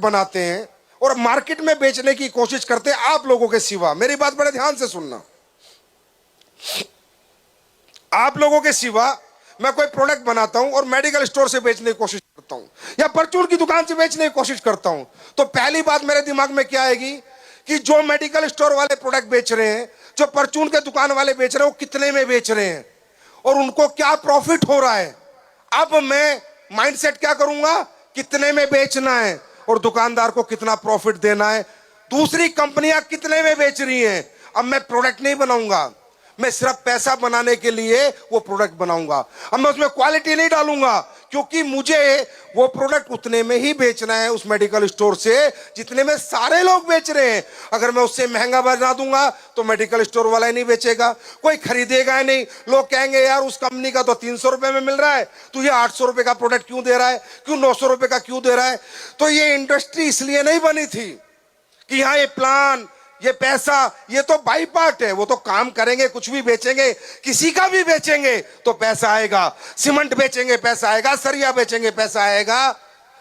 बनाते हैं और मार्केट में बेचने की कोशिश करते हैं आप लोगों के सिवा। मेरी बात बड़े ध्यान से सुनना, आप लोगों के सिवा मैं कोई प्रोडक्ट बनाता हूं और मेडिकल स्टोर से बेचने की कोशिश करता हूं या परचून की दुकान से बेचने की कोशिश करता हूं, तो पहली बात मेरे दिमाग में क्या आएगी कि जो मेडिकल स्टोर वाले प्रोडक्ट बेच रहे हैं, जो परचून के दुकान वाले बेच रहे हैं, वो कितने में बेच रहे हैं और उनको क्या प्रॉफिट हो रहा है। अब मैं माइंडसेट क्या करूंगा, कितने में बेचना है और दुकानदार को कितना प्रॉफिट देना है। दूसरी कंपनियां कितने में बेच रही हैं, अब मैं प्रोडक्ट नहीं बनाऊंगा, मैं सिर्फ पैसा बनाने के लिए वो प्रोडक्ट बनाऊंगा। अब मैं उसमें क्वालिटी नहीं डालूंगा, क्योंकि मुझे वो प्रोडक्ट उतने में ही बेचना है उस मेडिकल स्टोर से जितने में सारे लोग बेच रहे हैं। अगर मैं उससे महंगा बना दूंगा तो मेडिकल स्टोर वाला ही नहीं बेचेगा, कोई खरीदेगा ही नहीं। लोग कहेंगे यार उस कंपनी का तो 300 रुपए में मिल रहा है, तू ये 800 रुपए का प्रोडक्ट क्यों दे रहा है, क्यों 900 रुपए का क्यों दे रहा है। तो ये इंडस्ट्री इसलिए नहीं बनी थी कि यहाँ ये प्लान, ये पैसा, ये तो बाई पार्ट है। वो तो काम करेंगे, कुछ भी बेचेंगे, किसी का भी बेचेंगे तो पैसा आएगा। सीमेंट बेचेंगे पैसा आएगा, सरिया बेचेंगे पैसा आएगा,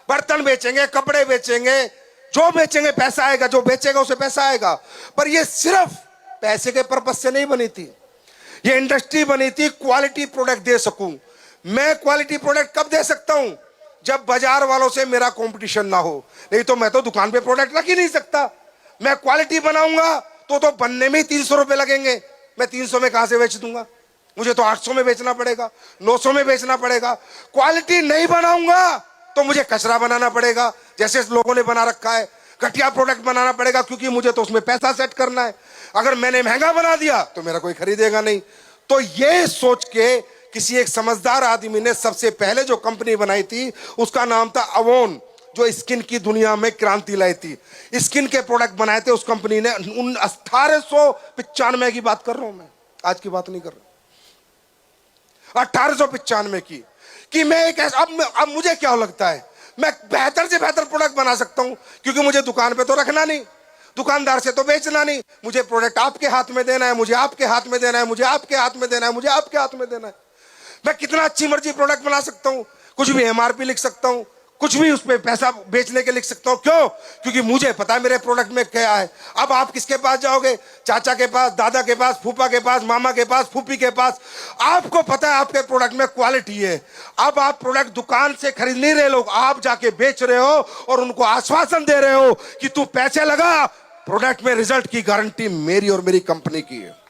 बर्तन बेचेंगे, कपड़े बेचेंगे, जो बेचेंगे पैसा आएगा, जो बेचेगा उसे पैसा आएगा। पर ये सिर्फ पैसे के पर्पज से नहीं बनी थी, ये इंडस्ट्री बनी थी क्वालिटी प्रोडक्ट दे सकूं। मैं क्वालिटी प्रोडक्ट कब दे सकता हूं, जब बाजार वालों से मेरा कंपटीशन ना हो, नहीं तो मैं तो दुकान पे प्रोडक्ट रख ही नहीं सकता। मैं क्वालिटी बनाऊंगा तो बनने में ही 300 रुपए लगेंगे, मैं 300 में कहां से बेच दूंगा, मुझे तो 800 में बेचना पड़ेगा, 900 में बेचना पड़ेगा। क्वालिटी नहीं बनाऊंगा तो मुझे कचरा बनाना पड़ेगा, जैसे लोगों ने बना रखा है, घटिया प्रोडक्ट बनाना पड़ेगा, क्योंकि मुझे तो उसमें पैसा सेट करना है। अगर मैंने महंगा बना दिया तो मेरा कोई खरीदेगा नहीं। तो ये सोच के किसी एक समझदार आदमी ने सबसे पहले जो कंपनी बनाई थी उसका नाम था अवोन, जो स्किन की दुनिया में क्रांति लाई थी। स्किन के प्रोडक्ट बनाए थे उस कंपनी ने। 1895 की बात कर रहा हूं मैं, आज की बात नहीं कर रहा। 1895 की कि मैं एक अब मुझे क्या लगता है, मैं बेहतर से बेहतर प्रोडक्ट बना सकता हूं, क्योंकि मुझे दुकान पे तो रखना नहीं, दुकानदार से तो बेचना नहीं, मुझे प्रोडक्ट आपके हाथ में देना है, मुझे आपके हाथ में देना है, मुझे आपके हाथ में देना है, मुझे आपके हाथ में देना है। मैं कितना अच्छी मर्जी प्रोडक्ट बना सकता हूं, कुछ भी एमआरपी लिख सकता हूं, कुछ भी उस पे पैसा बेचने के लिख सकता हूं। क्यों? क्योंकि मुझे पता है मेरे प्रोडक्ट में क्या है। अब आप किसके पास जाओगे, चाचा के पास, दादा के पास, फूफा के पास, मामा के पास, फूफी के पास, आपको पता है आपके प्रोडक्ट में क्वालिटी है। अब आप प्रोडक्ट दुकान से खरीद नहीं रहे लोग, आप जाके बेच रहे हो और उनको आश्वासन दे रहे हो कि तू पैसे लगा, प्रोडक्ट में रिजल्ट की गारंटी मेरी और मेरी कंपनी की है।